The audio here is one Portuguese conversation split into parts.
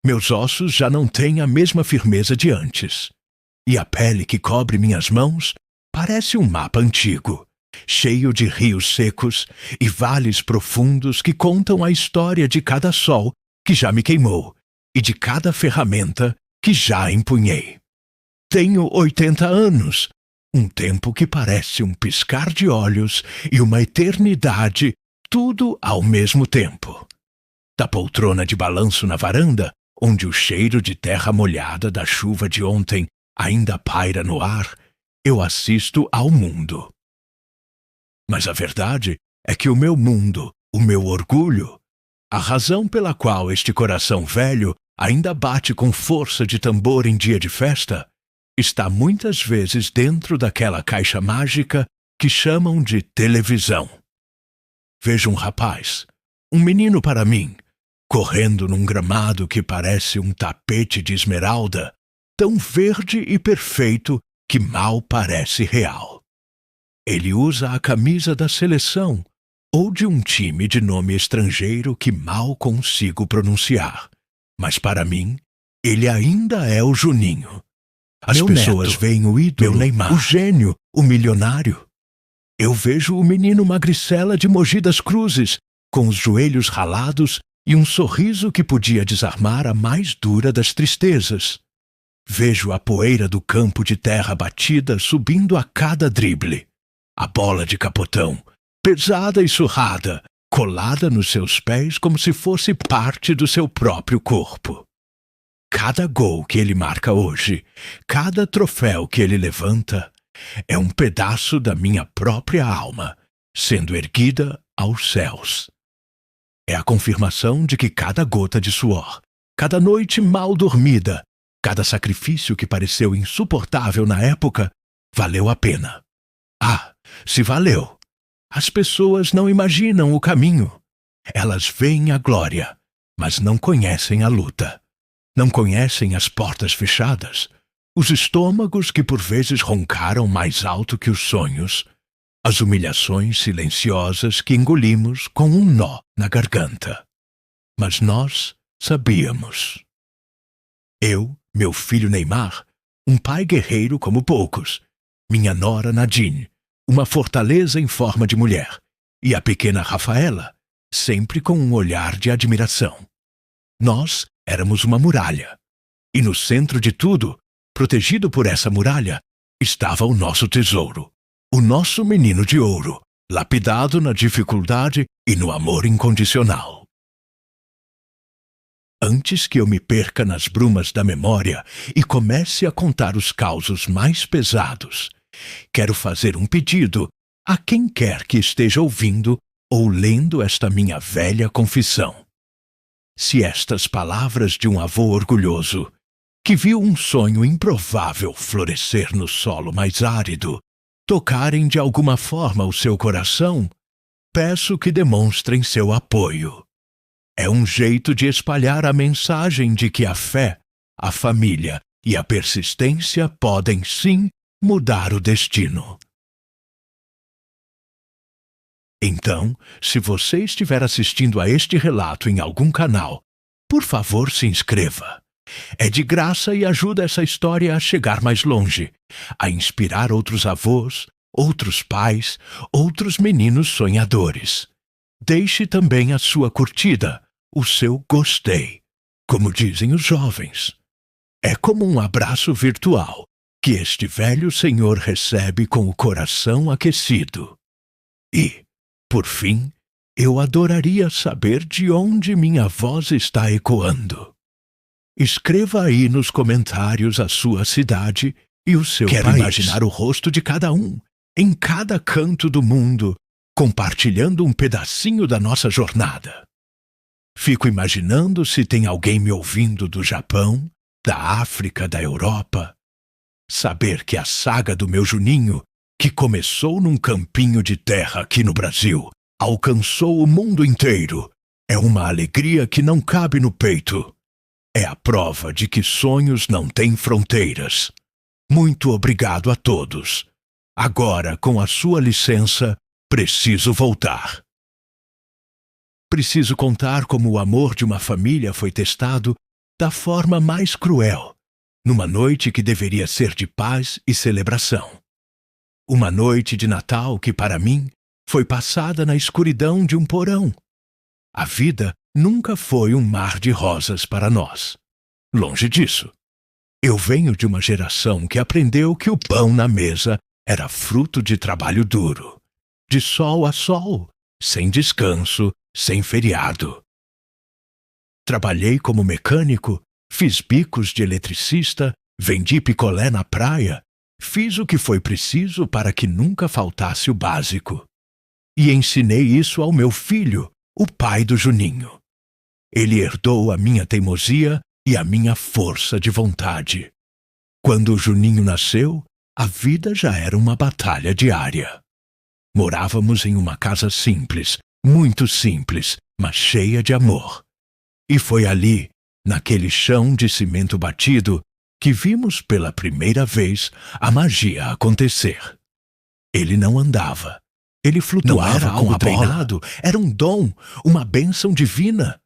Meus ossos já não têm a mesma firmeza de antes. E a pele que cobre minhas mãos parece um mapa antigo, cheio de rios secos e vales profundos que contam a história de cada sol que já me queimou e de cada ferramenta que já empunhei. Tenho 80 anos, um tempo que parece um piscar de olhos e uma eternidade, tudo ao mesmo tempo. Da poltrona de balanço na varanda, onde o cheiro de terra molhada da chuva de ontem ainda paira no ar, eu assisto ao mundo. Mas a verdade é que o meu mundo, o meu orgulho, a razão pela qual este coração velho ainda bate com força de tambor em dia de festa, está muitas vezes dentro daquela caixa mágica que chamam de televisão. Vejo um rapaz, um menino para mim, correndo num gramado que parece um tapete de esmeralda, tão verde e perfeito que mal parece real. Ele usa a camisa da seleção ou de um time de nome estrangeiro que mal consigo pronunciar. Mas para mim, ele ainda é o Juninho. As pessoas veem o ídolo, meu Neymar, o gênio, o milionário. Eu vejo o menino magricela de Mogi das Cruzes, com os joelhos ralados e um sorriso que podia desarmar a mais dura das tristezas. Vejo a poeira do campo de terra batida subindo a cada drible. A bola de capotão, pesada e surrada, colada nos seus pés como se fosse parte do seu próprio corpo. Cada gol que ele marca hoje, cada troféu que ele levanta, é um pedaço da minha própria alma, sendo erguida aos céus. É a confirmação de que cada gota de suor, cada noite mal dormida, cada sacrifício que pareceu insuportável na época, valeu a pena. Ah, se valeu! As pessoas não imaginam o caminho. Elas veem a glória, mas não conhecem a luta. Não conhecem as portas fechadas, os estômagos que por vezes roncaram mais alto que os sonhos, as humilhações silenciosas que engolimos com um nó na garganta. Mas nós sabíamos. Eu, meu filho Neymar, um pai guerreiro como poucos, minha nora Nadine, uma fortaleza em forma de mulher, e a pequena Rafaela, sempre com um olhar de admiração. Nós éramos uma muralha, e no centro de tudo, protegido por essa muralha, estava o nosso tesouro, o nosso menino de ouro, lapidado na dificuldade e no amor incondicional. Antes que eu me perca nas brumas da memória e comece a contar os causos mais pesados, quero fazer um pedido a quem quer que esteja ouvindo ou lendo esta minha velha confissão. Se estas palavras de um avô orgulhoso, que viu um sonho improvável florescer no solo mais árido, tocarem de alguma forma o seu coração, peço que demonstrem seu apoio. É um jeito de espalhar a mensagem de que a fé, a família e a persistência podem sim mudar o destino. Então, se você estiver assistindo a este relato em algum canal, por favor se inscreva. É de graça e ajuda essa história a chegar mais longe, a inspirar outros avós, outros pais, outros meninos sonhadores. Deixe também a sua curtida, o seu gostei, como dizem os jovens. É como um abraço virtual que este velho senhor recebe com o coração aquecido. E, por fim, eu adoraria saber de onde minha voz está ecoando. Escreva aí nos comentários a sua cidade e o seu país. Quero imaginar o rosto de cada um, em cada canto do mundo, compartilhando um pedacinho da nossa jornada. Fico imaginando se tem alguém me ouvindo do Japão, da África, da Europa. Saber que a saga do meu Juninho, que começou num campinho de terra aqui no Brasil, alcançou o mundo inteiro, é uma alegria que não cabe no peito. É a prova de que sonhos não têm fronteiras. Muito obrigado a todos. Agora, com a sua licença, preciso voltar. Preciso contar como o amor de uma família foi testado da forma mais cruel, numa noite que deveria ser de paz e celebração. Uma noite de Natal que, para mim, foi passada na escuridão de um porão. A vida nunca foi um mar de rosas para nós. Longe disso. Eu venho de uma geração que aprendeu que o pão na mesa era fruto de trabalho duro, de sol a sol, sem descanso, sem feriado. Trabalhei como mecânico, fiz bicos de eletricista, vendi picolé na praia, fiz o que foi preciso para que nunca faltasse o básico. E ensinei isso ao meu filho, o pai do Juninho. Ele herdou a minha teimosia e a minha força de vontade. Quando o Juninho nasceu, a vida já era uma batalha diária. Morávamos em uma casa simples, muito simples, mas cheia de amor. E foi ali, naquele chão de cimento batido, que vimos pela primeira vez a magia acontecer. Ele não andava. Ele flutuava com a treinado. Era um dom, uma bênção divina.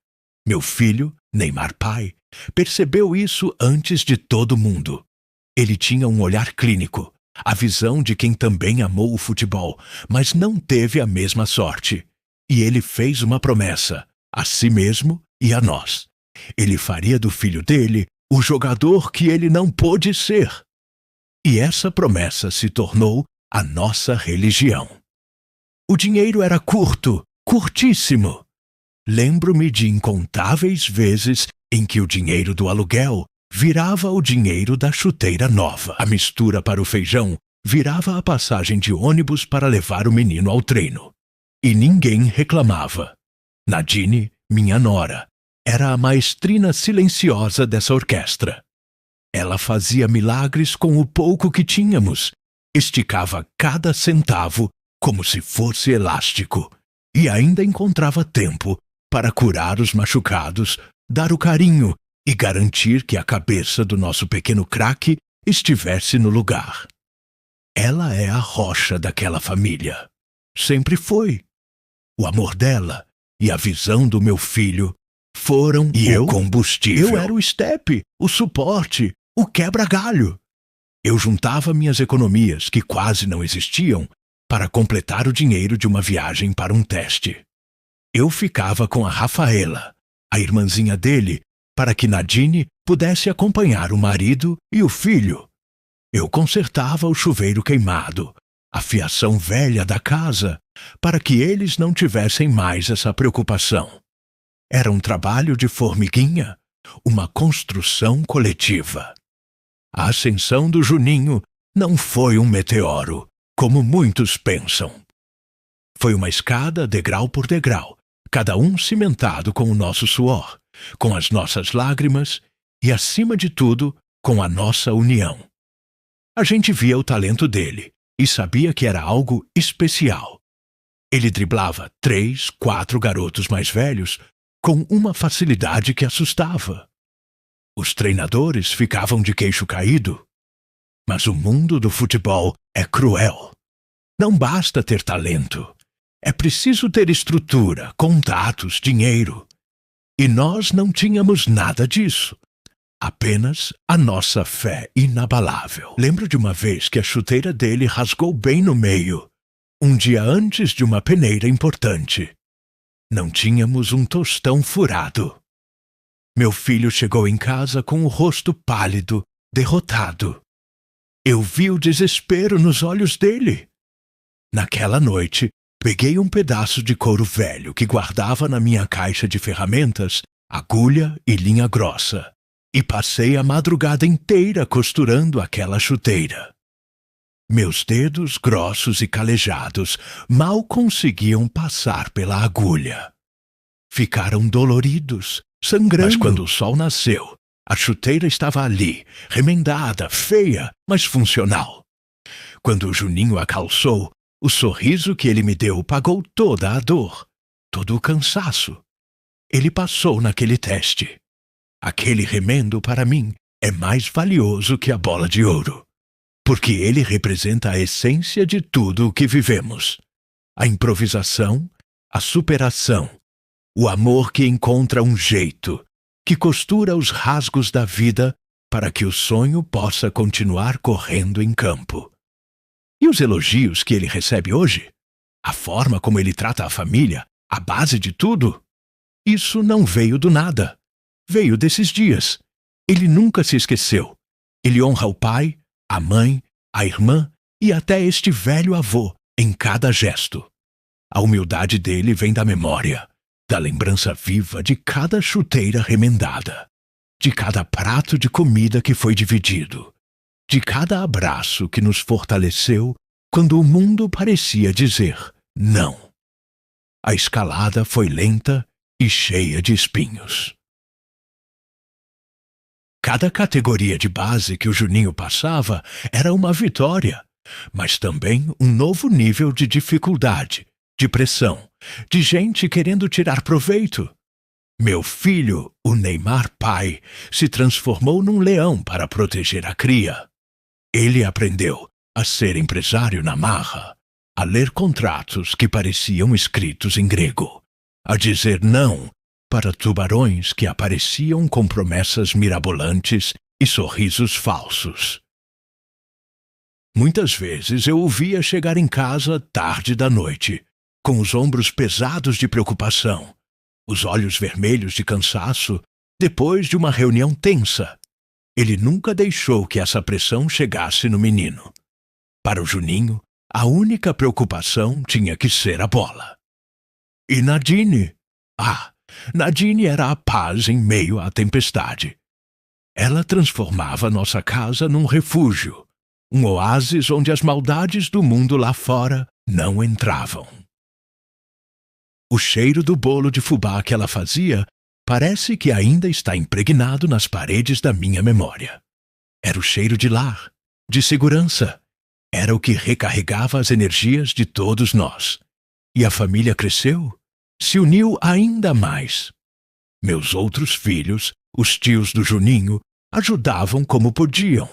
Meu filho, Neymar pai, percebeu isso antes de todo mundo. Ele tinha um olhar clínico, a visão de quem também amou o futebol, mas não teve a mesma sorte. E ele fez uma promessa, a si mesmo e a nós. Ele faria do filho dele o jogador que ele não pôde ser. E essa promessa se tornou a nossa religião. O dinheiro era curto, curtíssimo. Lembro-me de incontáveis vezes em que o dinheiro do aluguel virava o dinheiro da chuteira nova. A mistura para o feijão virava a passagem de ônibus para levar o menino ao treino. E ninguém reclamava. Nadine, minha nora, era a maestrina silenciosa dessa orquestra. Ela fazia milagres com o pouco que tínhamos, esticava cada centavo como se fosse elástico, e ainda encontrava tempo para curar os machucados, dar o carinho e garantir que a cabeça do nosso pequeno craque estivesse no lugar. Ela é a rocha daquela família. Sempre foi. O amor dela e a visão do meu filho foram o combustível. Eu era o estepe, o suporte, o quebra-galho. Eu juntava minhas economias, que quase não existiam, para completar o dinheiro de uma viagem para um teste. Eu ficava com a Rafaela, a irmãzinha dele, para que Nadine pudesse acompanhar o marido e o filho. Eu consertava o chuveiro queimado, a fiação velha da casa, para que eles não tivessem mais essa preocupação. Era um trabalho de formiguinha, uma construção coletiva. A ascensão do Juninho não foi um meteoro, como muitos pensam. Foi uma escada degrau por degrau, cada um cimentado com o nosso suor, com as nossas lágrimas e, acima de tudo, com a nossa união. A gente via o talento dele e sabia que era algo especial. Ele driblava 3, 4 garotos mais velhos com uma facilidade que assustava. Os treinadores ficavam de queixo caído. Mas o mundo do futebol é cruel. Não basta ter talento. É preciso ter estrutura, contatos, dinheiro. E nós não tínhamos nada disso. Apenas a nossa fé inabalável. Lembro de uma vez que a chuteira dele rasgou bem no meio, um dia antes de uma peneira importante. Não tínhamos um tostão furado. Meu filho chegou em casa com o rosto pálido, derrotado. Eu vi o desespero nos olhos dele. Naquela noite, peguei um pedaço de couro velho que guardava na minha caixa de ferramentas, agulha e linha grossa, e passei a madrugada inteira costurando aquela chuteira. Meus dedos grossos e calejados mal conseguiam passar pela agulha. Ficaram doloridos, sangrando. Mas quando o sol nasceu, a chuteira estava ali, remendada, feia, mas funcional. Quando o Juninho a calçou, o sorriso que ele me deu pagou toda a dor, todo o cansaço. Ele passou naquele teste. Aquele remendo, para mim, é mais valioso que a bola de ouro, porque ele representa a essência de tudo o que vivemos. A improvisação, a superação, o amor que encontra um jeito, que costura os rasgos da vida para que o sonho possa continuar correndo em campo. E os elogios que ele recebe hoje? A forma como ele trata a família, a base de tudo? Isso não veio do nada. Veio desses dias. Ele nunca se esqueceu. Ele honra o pai, a mãe, a irmã e até este velho avô em cada gesto. A humildade dele vem da memória, da lembrança viva de cada chuteira remendada, de cada prato de comida que foi dividido, de cada abraço que nos fortaleceu quando o mundo parecia dizer não. A escalada foi lenta e cheia de espinhos. Cada categoria de base que o Juninho passava era uma vitória, mas também um novo nível de dificuldade, de pressão, de gente querendo tirar proveito. Meu filho, o Neymar pai, se transformou num leão para proteger a cria. Ele aprendeu a ser empresário na marra, a ler contratos que pareciam escritos em grego, a dizer não para tubarões que apareciam com promessas mirabolantes e sorrisos falsos. Muitas vezes eu o via chegar em casa tarde da noite, com os ombros pesados de preocupação, os olhos vermelhos de cansaço, depois de uma reunião tensa. Ele nunca deixou que essa pressão chegasse no menino. Para o Juninho, a única preocupação tinha que ser a bola. E Nadine? Nadine era a paz em meio à tempestade. Ela transformava nossa casa num refúgio, um oásis onde as maldades do mundo lá fora não entravam. O cheiro do bolo de fubá que ela fazia parece que ainda está impregnado nas paredes da minha memória. Era o cheiro de lar, de segurança. Era o que recarregava as energias de todos nós. E a família cresceu, se uniu ainda mais. Meus outros filhos, os tios do Juninho, ajudavam como podiam.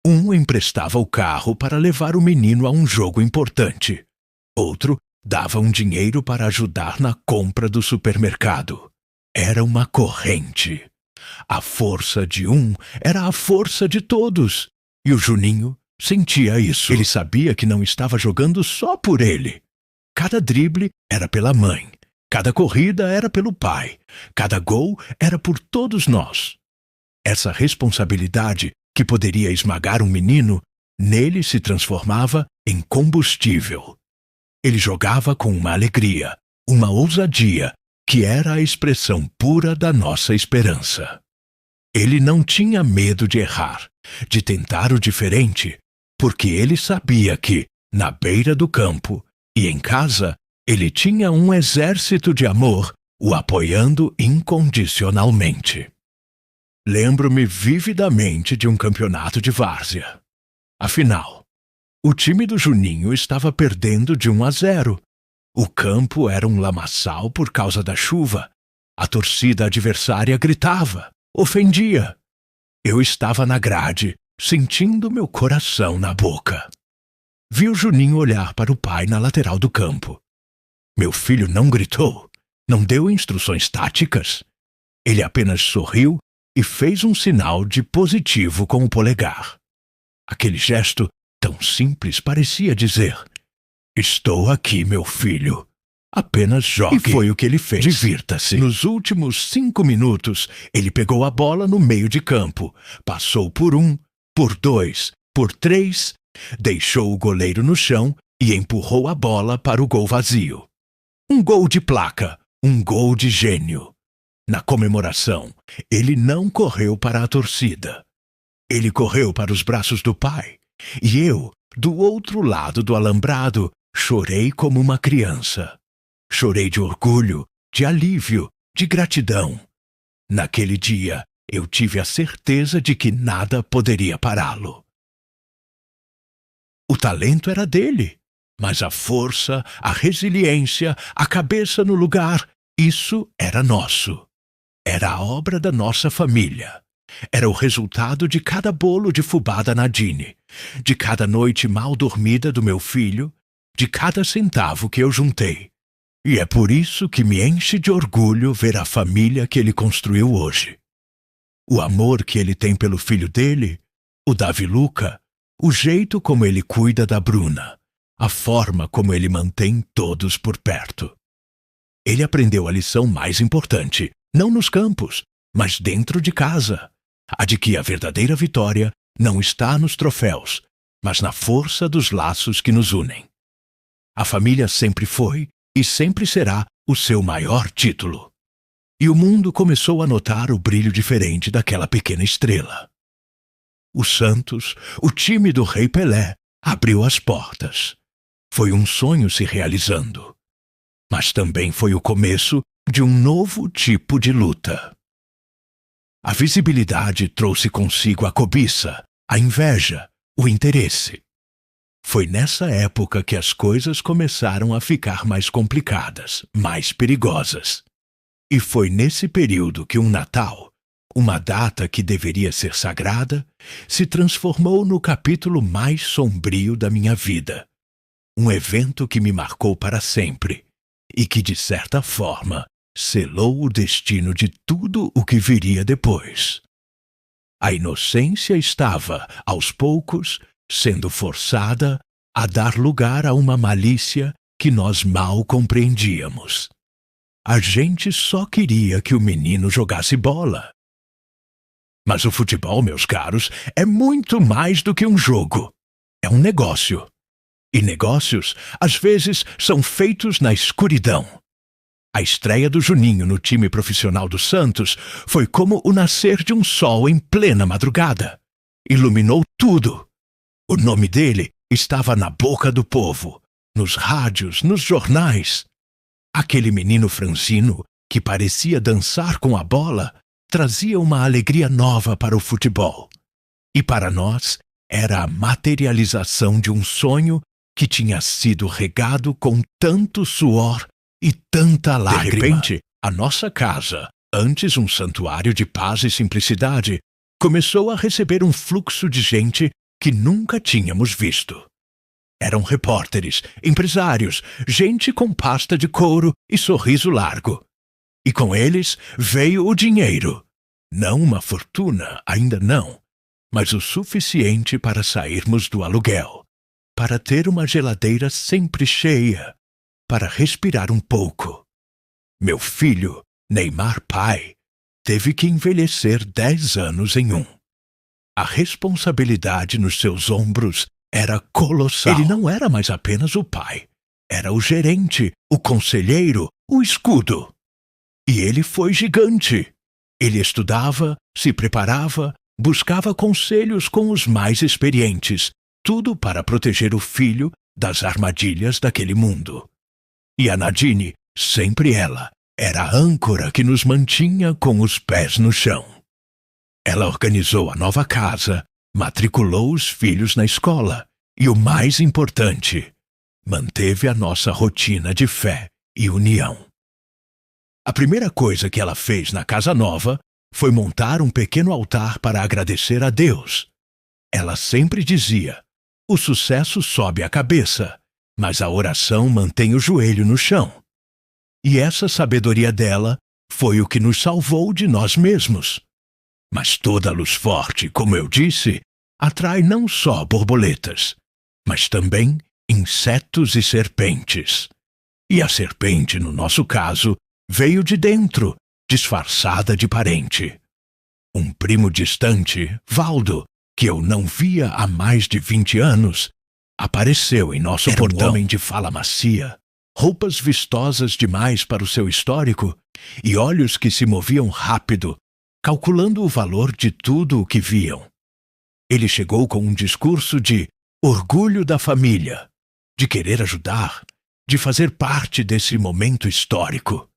Um emprestava o carro para levar o menino a um jogo importante. Outro dava um dinheiro para ajudar na compra do supermercado. Era uma corrente. A força de um era a força de todos. E o Juninho sentia isso. Ele sabia que não estava jogando só por ele. Cada drible era pela mãe. Cada corrida era pelo pai. Cada gol era por todos nós. Essa responsabilidade, que poderia esmagar um menino, nele se transformava em combustível. Ele jogava com uma alegria, uma ousadia, que era a expressão pura da nossa esperança. Ele não tinha medo de errar, de tentar o diferente, porque ele sabia que, na beira do campo e em casa, ele tinha um exército de amor o apoiando incondicionalmente. Lembro-me vividamente de um campeonato de várzea. Afinal, o time do Juninho estava perdendo de 1-0. O campo era um lamaçal por causa da chuva. A torcida adversária gritava, ofendia. Eu estava na grade, sentindo meu coração na boca. Vi o Juninho olhar para o pai na lateral do campo. Meu filho não gritou, não deu instruções táticas. Ele apenas sorriu e fez um sinal de positivo com o polegar. Aquele gesto tão simples parecia dizer: estou aqui, meu filho. Apenas jogue. E foi o que ele fez. Divirta-se. Nos últimos 5 minutos, ele pegou a bola no meio de campo, passou por 1, por 2, por 3, deixou o goleiro no chão e empurrou a bola para o gol vazio. Um gol de placa, um gol de gênio. Na comemoração, ele não correu para a torcida. Ele correu para os braços do pai. E eu, do outro lado do alambrado, chorei como uma criança. Chorei de orgulho, de alívio, de gratidão. Naquele dia, eu tive a certeza de que nada poderia pará-lo. O talento era dele, mas a força, a resiliência, a cabeça no lugar, isso era nosso. Era a obra da nossa família. Era o resultado de cada bolo de fubá da Nadine, de cada noite mal dormida do meu filho, de cada centavo que eu juntei. E é por isso que me enche de orgulho ver a família que ele construiu hoje. O amor que ele tem pelo filho dele, o Davi Luca, o jeito como ele cuida da Bruna, a forma como ele mantém todos por perto. Ele aprendeu a lição mais importante, não nos campos, mas dentro de casa, a de que a verdadeira vitória não está nos troféus, mas na força dos laços que nos unem. A família sempre foi e sempre será o seu maior título. E o mundo começou a notar o brilho diferente daquela pequena estrela. O Santos, o time do Rei Pelé, abriu as portas. Foi um sonho se realizando. Mas também foi o começo de um novo tipo de luta. A visibilidade trouxe consigo a cobiça, a inveja, o interesse. Foi nessa época que as coisas começaram a ficar mais complicadas, mais perigosas. E foi nesse período que um Natal, uma data que deveria ser sagrada, se transformou no capítulo mais sombrio da minha vida. Um evento que me marcou para sempre e que, de certa forma, selou o destino de tudo o que viria depois. A inocência estava, aos poucos, sendo forçada a dar lugar a uma malícia que nós mal compreendíamos. A gente só queria que o menino jogasse bola. Mas o futebol, meus caros, é muito mais do que um jogo. É um negócio. E negócios, às vezes, são feitos na escuridão. A estreia do Juninho no time profissional do Santos foi como o nascer de um sol em plena madrugada. Iluminou tudo. O nome dele estava na boca do povo, nos rádios, nos jornais. Aquele menino franzino, que parecia dançar com a bola, trazia uma alegria nova para o futebol. E para nós, era a materialização de um sonho que tinha sido regado com tanto suor e tanta lágrima. De repente, a nossa casa, antes um santuário de paz e simplicidade, começou a receber um fluxo de gente que nunca tínhamos visto. Eram repórteres, empresários, gente com pasta de couro e sorriso largo. E com eles veio o dinheiro. Não uma fortuna, ainda não, mas o suficiente para sairmos do aluguel, para ter uma geladeira sempre cheia, para respirar um pouco. Meu filho, Neymar pai, teve que envelhecer 10 anos em um. A responsabilidade nos seus ombros era colossal. Ele não era mais apenas o pai. Era o gerente, o conselheiro, o escudo. E ele foi gigante. Ele estudava, se preparava, buscava conselhos com os mais experientes, tudo para proteger o filho das armadilhas daquele mundo. E a Nadine, sempre ela, era a âncora que nos mantinha com os pés no chão. Ela organizou a nova casa, matriculou os filhos na escola e, o mais importante, manteve a nossa rotina de fé e união. A primeira coisa que ela fez na casa nova foi montar um pequeno altar para agradecer a Deus. Ela sempre dizia: o sucesso sobe a cabeça, mas a oração mantém o joelho no chão. E essa sabedoria dela foi o que nos salvou de nós mesmos. Mas toda luz forte, como eu disse, atrai não só borboletas, mas também insetos e serpentes. E a serpente, no nosso caso, veio de dentro, disfarçada de parente. Um primo distante, Valdo, que eu não via há mais de 20 anos, apareceu em nosso portão. Um homem de fala macia, roupas vistosas demais para o seu histórico e olhos que se moviam rápido, calculando o valor de tudo o que viam. Ele chegou com um discurso de orgulho da família, de querer ajudar, de fazer parte desse momento histórico.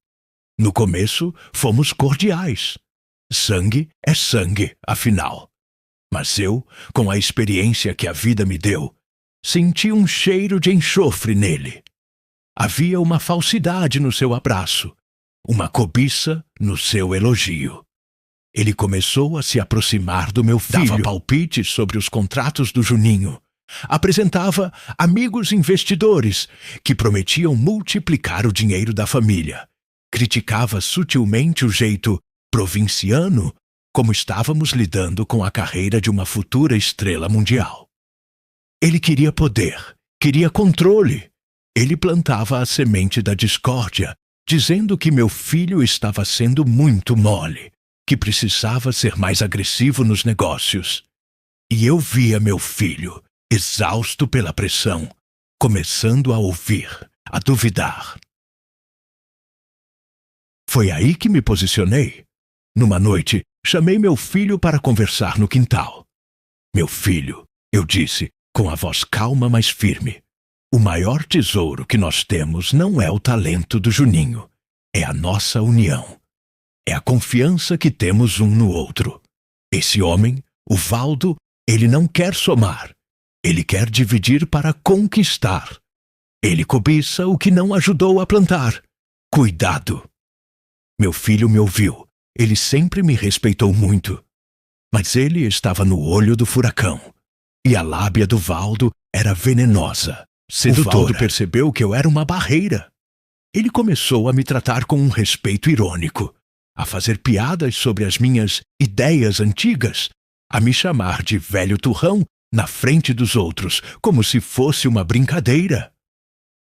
No começo, fomos cordiais. Sangue é sangue, afinal. Mas eu, com a experiência que a vida me deu, senti um cheiro de enxofre nele. Havia uma falsidade no seu abraço, uma cobiça no seu elogio. Ele começou a se aproximar do meu filho. Dava palpites sobre os contratos do Juninho, Apresentava amigos investidores que prometiam multiplicar o dinheiro da família. Criticava sutilmente o jeito provinciano como estávamos lidando com a carreira de uma futura estrela mundial. Ele queria poder, queria controle. Ele plantava a semente da discórdia, dizendo que meu filho estava sendo muito mole, que precisava ser mais agressivo nos negócios. E eu via meu filho, exausto pela pressão, começando a ouvir, a duvidar. Foi aí que me posicionei. Numa noite, chamei meu filho para conversar no quintal. Meu filho, eu disse, com a voz calma mas firme, o maior tesouro que nós temos não é o talento do Juninho, é a nossa união. É a confiança que temos um no outro. Esse homem, o Valdo, ele não quer somar. Ele quer dividir para conquistar. Ele cobiça o que não ajudou a plantar. Cuidado! Meu filho me ouviu. Ele sempre me respeitou muito. Mas ele estava no olho do furacão. E a lábia do Valdo era venenosa, sedutora. O Valdo percebeu que eu era uma barreira. Ele começou a me tratar com um respeito irônico, a fazer piadas sobre as minhas ideias antigas, a me chamar de velho turrão na frente dos outros, como se fosse uma brincadeira.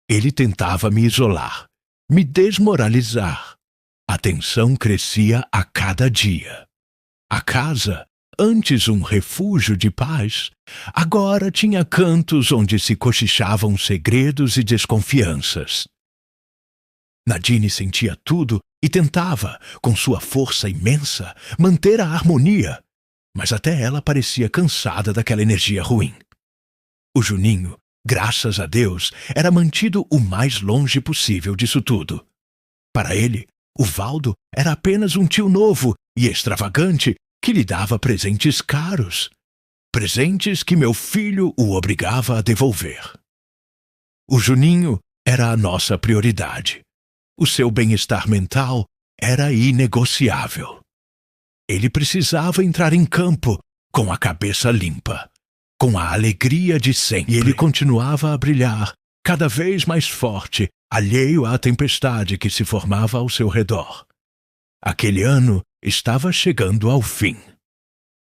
Ele tentava me isolar, me desmoralizar. A tensão crescia a cada dia. A casa, antes um refúgio de paz, agora tinha cantos onde se cochichavam segredos e desconfianças. Nadine sentia tudo e tentava, com sua força imensa, manter a harmonia, mas até ela parecia cansada daquela energia ruim. O Juninho, graças a Deus, era mantido o mais longe possível disso tudo. Para ele, o Valdo era apenas um tio novo e extravagante que lhe dava presentes caros. Presentes que meu filho o obrigava a devolver. O Juninho era a nossa prioridade. O seu bem-estar mental era inegociável. Ele precisava entrar em campo com a cabeça limpa, com a alegria de sempre. E ele continuava a brilhar, cada vez mais forte, alheio à tempestade que se formava ao seu redor. Aquele ano estava chegando ao fim.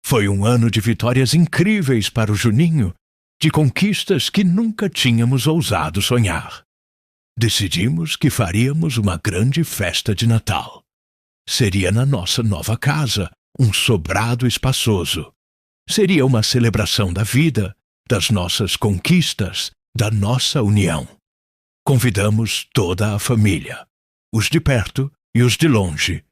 Foi um ano de vitórias incríveis para o Juninho, de conquistas que nunca tínhamos ousado sonhar. Decidimos que faríamos uma grande festa de Natal. Seria na nossa nova casa, um sobrado espaçoso. Seria uma celebração da vida, das nossas conquistas, da nossa união. Convidamos toda a família, os de perto e os de longe.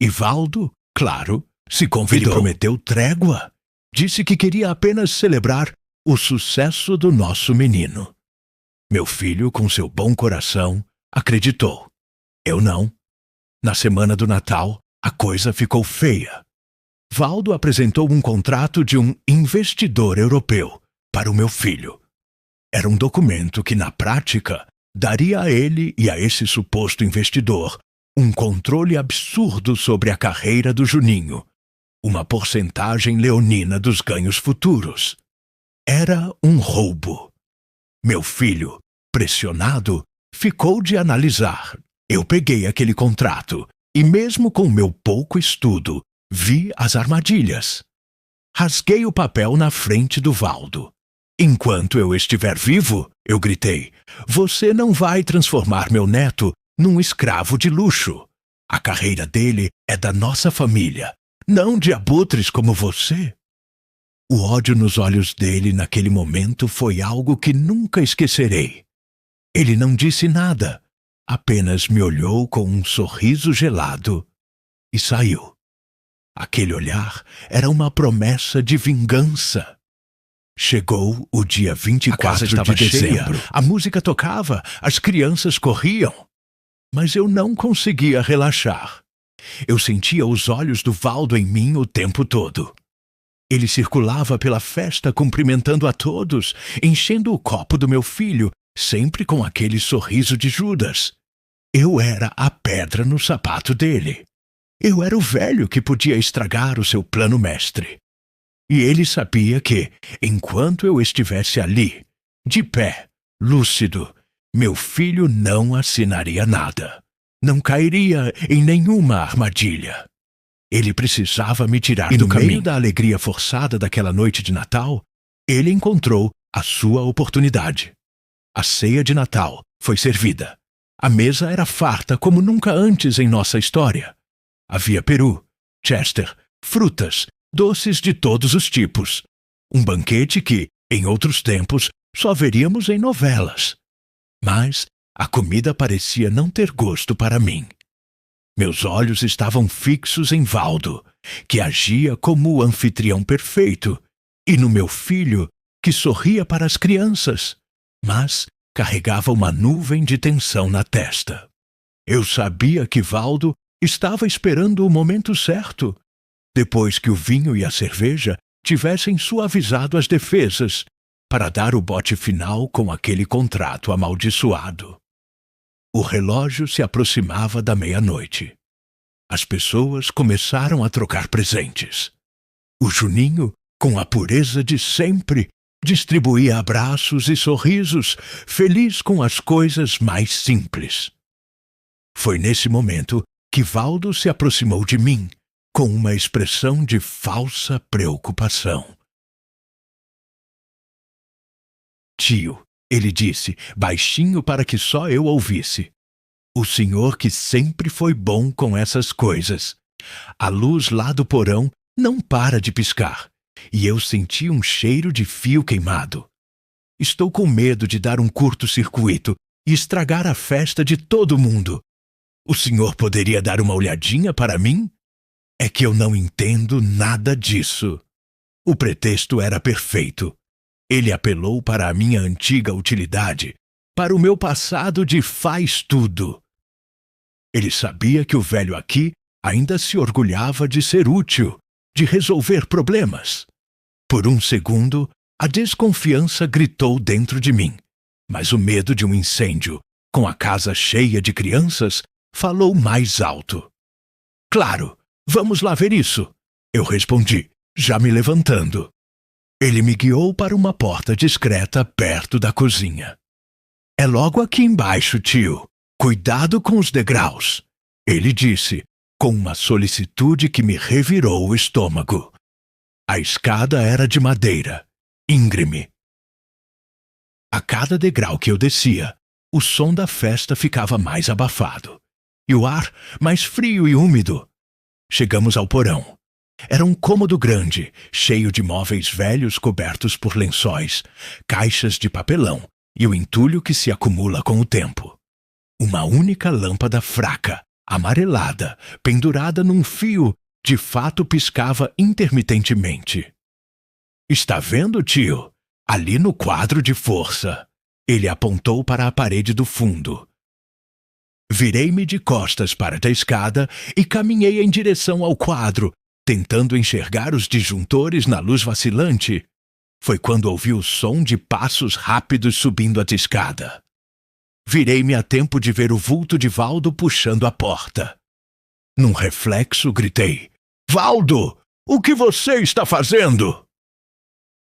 E Valdo, claro, se convidou. Ele prometeu trégua. Disse que queria apenas celebrar o sucesso do nosso menino. Meu filho, com seu bom coração, acreditou. Eu não. Na semana do Natal, a coisa ficou feia. Valdo apresentou um contrato de um investidor europeu para o meu filho. Era um documento que, na prática, daria a ele e a esse suposto investidor um controle absurdo sobre a carreira do Juninho, uma porcentagem leonina dos ganhos futuros. Era um roubo. Meu filho, pressionado, ficou de analisar. Eu peguei aquele contrato e, mesmo com meu pouco estudo, vi as armadilhas. Rasguei o papel na frente do Valdo. Enquanto eu estiver vivo, eu gritei, você não vai transformar meu neto num escravo de luxo. A carreira dele é da nossa família, não de abutres como você. O ódio nos olhos dele naquele momento foi algo que nunca esquecerei. Ele não disse nada, apenas me olhou com um sorriso gelado e saiu. Aquele olhar era uma promessa de vingança. Chegou o dia 24 de dezembro. A música tocava, as crianças corriam. Mas eu não conseguia relaxar. Eu sentia os olhos do Valdo em mim o tempo todo. Ele circulava pela festa cumprimentando a todos, enchendo o copo do meu filho, sempre com aquele sorriso de Judas. Eu era a pedra no sapato dele. Eu era o velho que podia estragar o seu plano mestre. E ele sabia que, enquanto eu estivesse ali, de pé, lúcido, meu filho não assinaria nada. Não cairia em nenhuma armadilha. Ele precisava me tirar do caminho. E no meio da alegria forçada daquela noite de Natal, ele encontrou a sua oportunidade. A ceia de Natal foi servida. A mesa era farta como nunca antes em nossa história. Havia peru, chester, frutas, doces de todos os tipos. Um banquete que, em outros tempos, só veríamos em novelas. Mas a comida parecia não ter gosto para mim. Meus olhos estavam fixos em Valdo, que agia como o anfitrião perfeito, e no meu filho, que sorria para as crianças, mas carregava uma nuvem de tensão na testa. Eu sabia que Valdo estava esperando o momento certo, depois que o vinho e a cerveja tivessem suavizado as defesas, para dar o bote final com aquele contrato amaldiçoado. O relógio se aproximava da meia-noite. As pessoas começaram a trocar presentes. O Juninho, com a pureza de sempre, distribuía abraços e sorrisos, feliz com as coisas mais simples. Foi nesse momento que Valdo se aproximou de mim, com uma expressão de falsa preocupação. Tio, ele disse, baixinho para que só eu ouvisse. O senhor que sempre foi bom com essas coisas. A luz lá do porão não para de piscar, e eu senti um cheiro de fio queimado. Estou com medo de dar um curto-circuito e estragar a festa de todo mundo. O senhor poderia dar uma olhadinha para mim? É que eu não entendo nada disso. O pretexto era perfeito. Ele apelou para a minha antiga utilidade, para o meu passado de faz-tudo. Ele sabia que o velho aqui ainda se orgulhava de ser útil, de resolver problemas. Por um segundo, a desconfiança gritou dentro de mim, mas o medo de um incêndio, com a casa cheia de crianças, falou mais alto. Claro, vamos lá ver isso, eu respondi, já me levantando. Ele me guiou para uma porta discreta perto da cozinha. É logo aqui embaixo, tio. Cuidado com os degraus, ele disse, com uma solicitude que me revirou o estômago. A escada era de madeira, íngreme. A cada degrau que eu descia, o som da festa ficava mais abafado, e o ar mais frio e úmido. Chegamos ao porão. Era um cômodo grande, cheio de móveis velhos cobertos por lençóis, caixas de papelão e o entulho que se acumula com o tempo. Uma única lâmpada fraca, amarelada, pendurada num fio, de fato piscava intermitentemente. Está vendo, tio? Ali no quadro de força. Ele apontou para a parede do fundo. Virei-me de costas para a escada e caminhei em direção ao quadro, tentando enxergar os disjuntores na luz vacilante. Foi quando ouvi o som de passos rápidos subindo a escada. Virei-me a tempo de ver o vulto de Valdo puxando a porta. Num reflexo, gritei, Valdo, o que você está fazendo?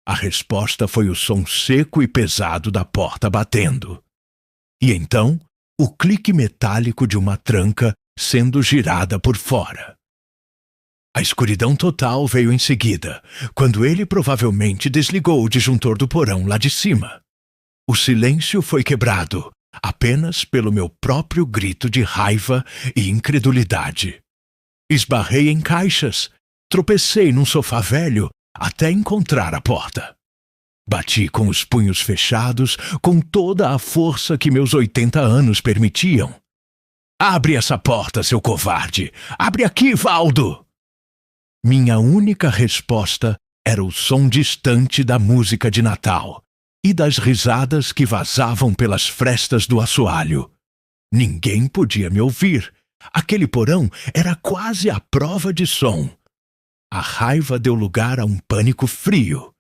A resposta foi o som seco e pesado da porta batendo. E então, o clique metálico de uma tranca sendo girada por fora. A escuridão total veio em seguida, quando ele provavelmente desligou o disjuntor do porão lá de cima. O silêncio foi quebrado, apenas pelo meu próprio grito de raiva e incredulidade. Esbarrei em caixas, tropecei num sofá velho até encontrar a porta. Bati com os punhos fechados com toda a força que meus 80 anos permitiam. Abre essa porta, seu covarde! Abre aqui, Valdo! Minha única resposta era o som distante da música de Natal e das risadas que vazavam pelas frestas do assoalho. Ninguém podia me ouvir. Aquele porão era quase à prova de som. A raiva deu lugar a um pânico frio.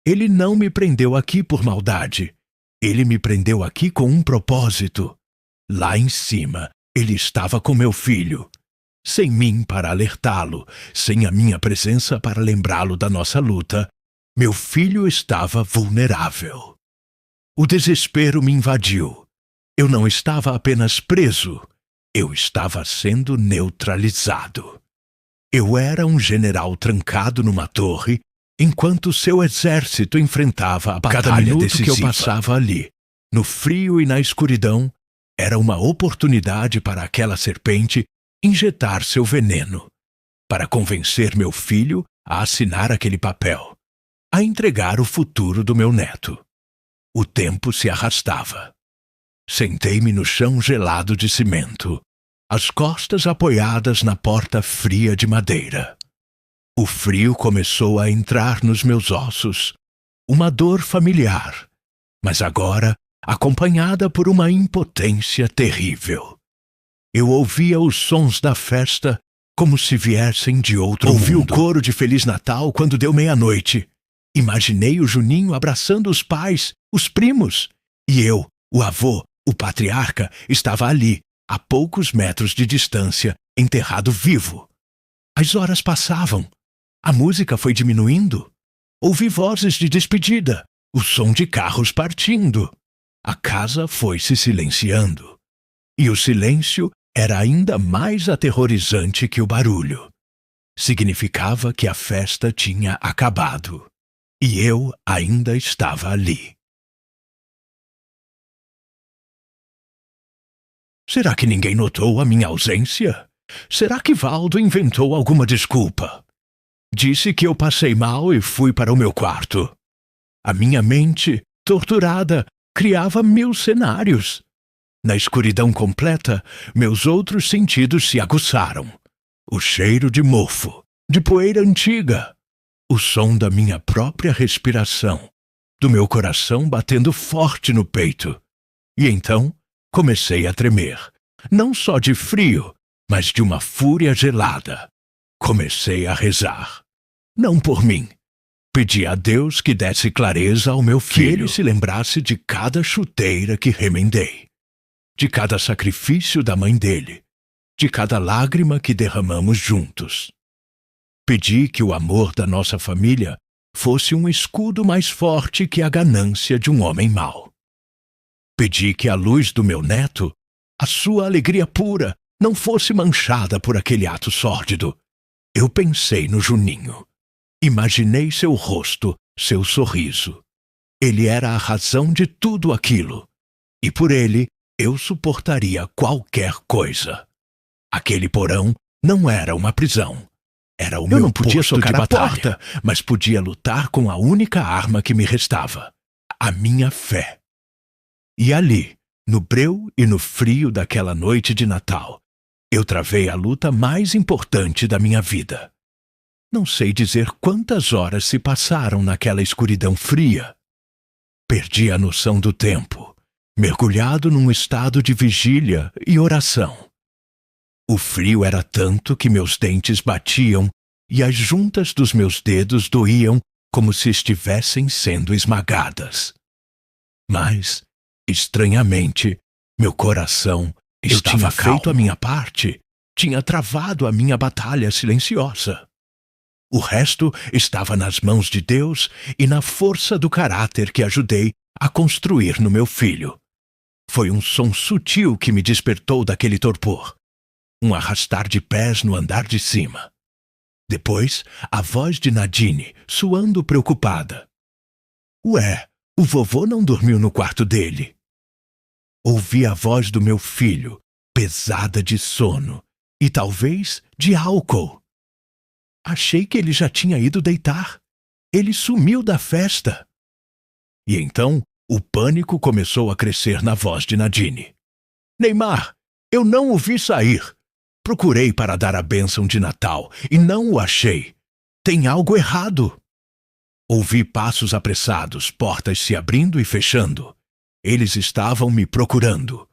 Ele não me prendeu aqui por maldade. Ele me prendeu aqui com um propósito. Lá em cima, ele estava com meu filho. Sem mim para alertá-lo, sem a minha presença para lembrá-lo da nossa luta, meu filho estava vulnerável. O desespero me invadiu. Eu não estava apenas preso, eu estava sendo neutralizado. Eu era um general trancado numa torre, enquanto seu exército enfrentava a batalha. Cada minuto decisiva que eu passava ali, no frio e na escuridão, era uma oportunidade para aquela serpente injetar seu veneno, para convencer meu filho a assinar aquele papel, a entregar o futuro do meu neto. O tempo se arrastava. Sentei-me no chão gelado de cimento, as costas apoiadas na porta fria de madeira. O frio começou a entrar nos meus ossos, uma dor familiar, mas agora acompanhada por uma impotência terrível. Eu ouvia os sons da festa como se viessem de outro mundo. Ouvi o coro de Feliz Natal quando deu meia-noite. Imaginei o Juninho abraçando os pais, os primos. E eu, o avô, o patriarca, estava ali, a poucos metros de distância, enterrado vivo. As horas passavam. A música foi diminuindo. Ouvi vozes de despedida, o som de carros partindo. A casa foi se silenciando. E o silêncio era ainda mais aterrorizante que o barulho. Significava que a festa tinha acabado. E eu ainda estava ali. Será que ninguém notou a minha ausência? Será que Valdo inventou alguma desculpa? Disse que eu passei mal e fui para o meu quarto. A minha mente, torturada, criava 1000 cenários. Na escuridão completa, meus outros sentidos se aguçaram. O cheiro de mofo, de poeira antiga, o som da minha própria respiração, do meu coração batendo forte no peito. E então comecei a tremer, não só de frio, mas de uma fúria gelada. Comecei a rezar. Não por mim. Pedi a Deus que desse clareza ao meu filho, que ele se lembrasse de cada chuteira que remendei, de cada sacrifício da mãe dele, de cada lágrima que derramamos juntos. Pedi que o amor da nossa família fosse um escudo mais forte que a ganância de um homem mau. Pedi que a luz do meu neto, a sua alegria pura, não fosse manchada por aquele ato sórdido. Eu pensei no Juninho. Imaginei seu rosto, seu sorriso. Ele era a razão de tudo aquilo. E por ele, eu suportaria qualquer coisa. Aquele porão não era uma prisão. Era o meu não podia socar a porta, mas podia lutar com a única arma que me restava, a minha fé. E ali, no breu e no frio daquela noite de Natal, eu travei a luta mais importante da minha vida. Não sei dizer quantas horas se passaram naquela escuridão fria. Perdi a noção do tempo, mergulhado num estado de vigília e oração. O frio era tanto que meus dentes batiam e as juntas dos meus dedos doíam como se estivessem sendo esmagadas. Mas, estranhamente, meu coração estava calmo. Feito a minha parte, tinha travado a minha batalha silenciosa. O resto estava nas mãos de Deus e na força do caráter que ajudei a construir no meu filho. Foi um som sutil que me despertou daquele torpor. Um arrastar de pés no andar de cima. Depois, a voz de Nadine, suando preocupada. Ué, o vovô não dormiu no quarto dele. Ouvi a voz do meu filho, pesada de sono e talvez de álcool. Achei que ele já tinha ido deitar. Ele sumiu da festa. E então, o pânico começou a crescer na voz de Nadine. Neymar, eu não o vi sair. Procurei para dar a bênção de Natal e não o achei. Tem algo errado. Ouvi passos apressados, portas se abrindo e fechando. Eles estavam me procurando.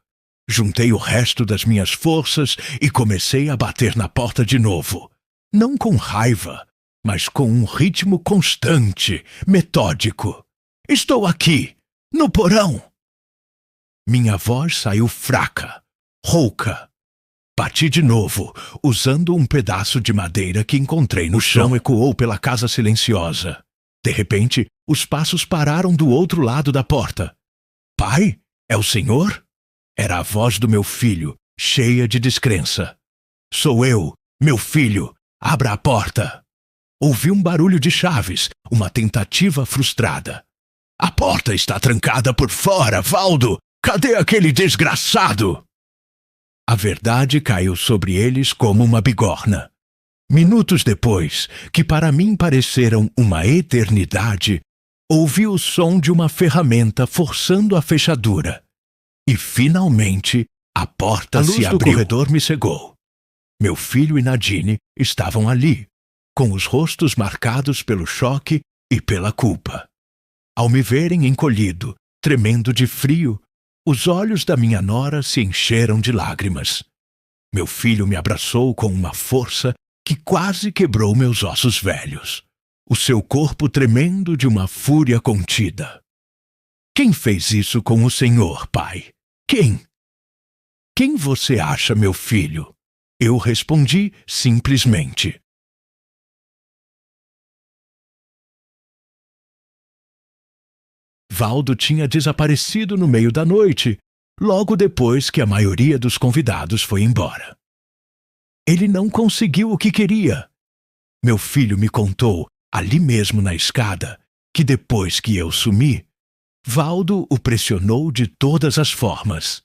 Juntei o resto das minhas forças e comecei a bater na porta de novo. Não com raiva, mas com um ritmo constante, metódico. Estou aqui, no porão. Minha voz saiu fraca, rouca. Bati de novo, usando um pedaço de madeira que encontrei no chão. O chão ecoou pela casa silenciosa. De repente, os passos pararam do outro lado da porta. Pai, é o senhor? Era a voz do meu filho, cheia de descrença. Sou eu, meu filho. Abra a porta. Ouvi um barulho de chaves, uma tentativa frustrada. A porta está trancada por fora, Valdo! Cadê aquele desgraçado? A verdade caiu sobre eles como uma bigorna. Minutos depois, que para mim pareceram uma eternidade, ouvi o som de uma ferramenta forçando a fechadura. E, finalmente, a porta se abriu. A luz do corredor me cegou. Meu filho e Nadine estavam ali, com os rostos marcados pelo choque e pela culpa. Ao me verem encolhido, tremendo de frio, os olhos da minha nora se encheram de lágrimas. Meu filho me abraçou com uma força que quase quebrou meus ossos velhos, o seu corpo tremendo de uma fúria contida. Quem fez isso com o senhor, pai? Quem? Quem você acha, meu filho? Eu respondi simplesmente. Valdo tinha desaparecido no meio da noite, logo depois que a maioria dos convidados foi embora. Ele não conseguiu o que queria. Meu filho me contou, ali mesmo na escada, que depois que eu sumi, Valdo o pressionou de todas as formas.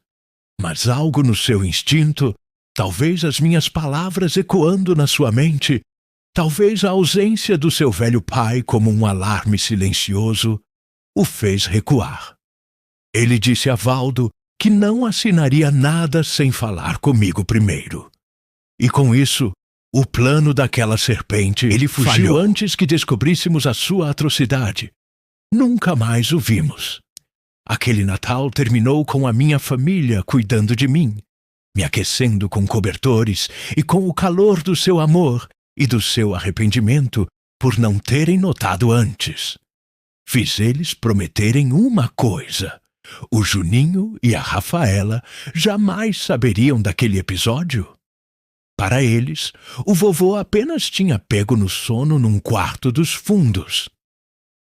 Mas algo no seu instinto, talvez as minhas palavras ecoando na sua mente, talvez a ausência do seu velho pai como um alarme silencioso, o fez recuar. Ele disse a Valdo que não assinaria nada sem falar comigo primeiro. E com isso, o plano daquela serpente, ele fugiu falhou antes que descobríssemos a sua atrocidade. Nunca mais o vimos. Aquele Natal terminou com a minha família cuidando de mim, me aquecendo com cobertores e com o calor do seu amor e do seu arrependimento por não terem notado antes. Fiz eles prometerem uma coisa. O Juninho e a Rafaela jamais saberiam daquele episódio. Para eles, o vovô apenas tinha pego no sono num quarto dos fundos.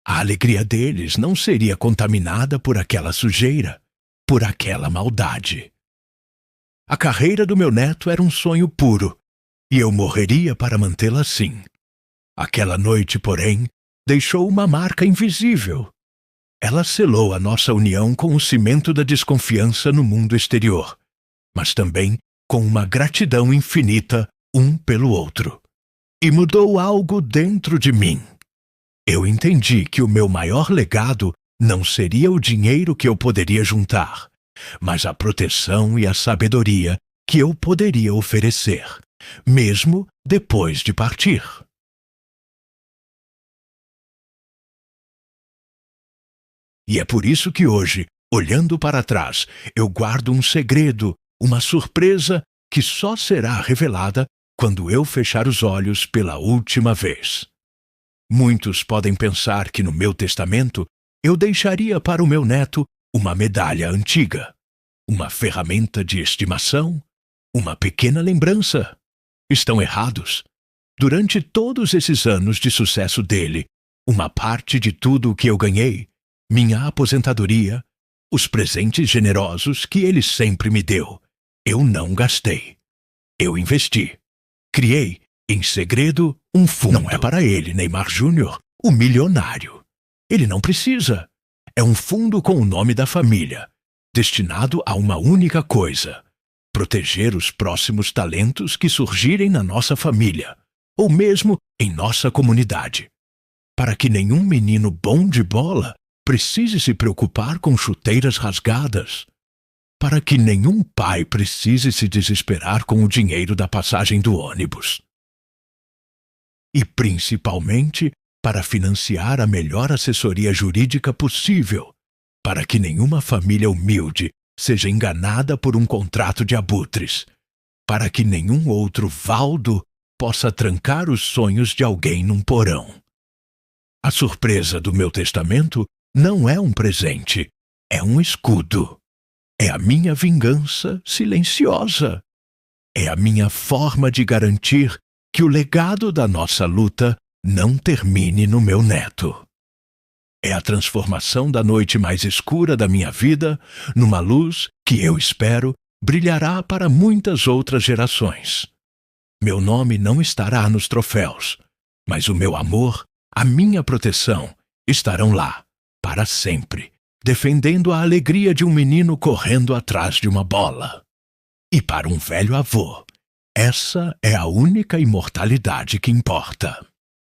A alegria deles não seria contaminada por aquela sujeira, por aquela maldade. A carreira do meu neto era um sonho puro, e eu morreria para mantê-la assim. Aquela noite, porém, deixou uma marca invisível. Ela selou a nossa união com o cimento da desconfiança no mundo exterior, mas também com uma gratidão infinita um pelo outro. E mudou algo dentro de mim. Eu entendi que o meu maior legado não seria o dinheiro que eu poderia juntar, mas a proteção e a sabedoria que eu poderia oferecer, mesmo depois de partir. E é por isso que hoje, olhando para trás, eu guardo um segredo, uma surpresa que só será revelada quando eu fechar os olhos pela última vez. Muitos podem pensar que no meu testamento eu deixaria para o meu neto uma medalha antiga, uma ferramenta de estimação, uma pequena lembrança. Estão errados. Durante todos esses anos de sucesso dele, uma parte de tudo o que eu ganhei, minha aposentadoria, os presentes generosos que ele sempre me deu, eu não gastei. Eu investi. Criei, em segredo, um fundo. Não é para ele, Neymar Júnior, o milionário. Ele não precisa. É um fundo com o nome da família, destinado a uma única coisa: proteger os próximos talentos que surgirem na nossa família, ou mesmo em nossa comunidade, para que nenhum menino bom de bola precise se preocupar com chuteiras rasgadas, para que nenhum pai precise se desesperar com o dinheiro da passagem do ônibus. E, principalmente, para financiar a melhor assessoria jurídica possível, para que nenhuma família humilde seja enganada por um contrato de abutres, para que nenhum outro Valdo possa trancar os sonhos de alguém num porão. A surpresa do meu testamento não é um presente, é um escudo. É a minha vingança silenciosa. É a minha forma de garantir que o legado da nossa luta não termine no meu neto. É a transformação da noite mais escura da minha vida numa luz que eu espero brilhará para muitas outras gerações. Meu nome não estará nos troféus, mas o meu amor, a minha proteção, estarão lá, para sempre, defendendo a alegria de um menino correndo atrás de uma bola. E para um velho avô, essa é a única imortalidade que importa.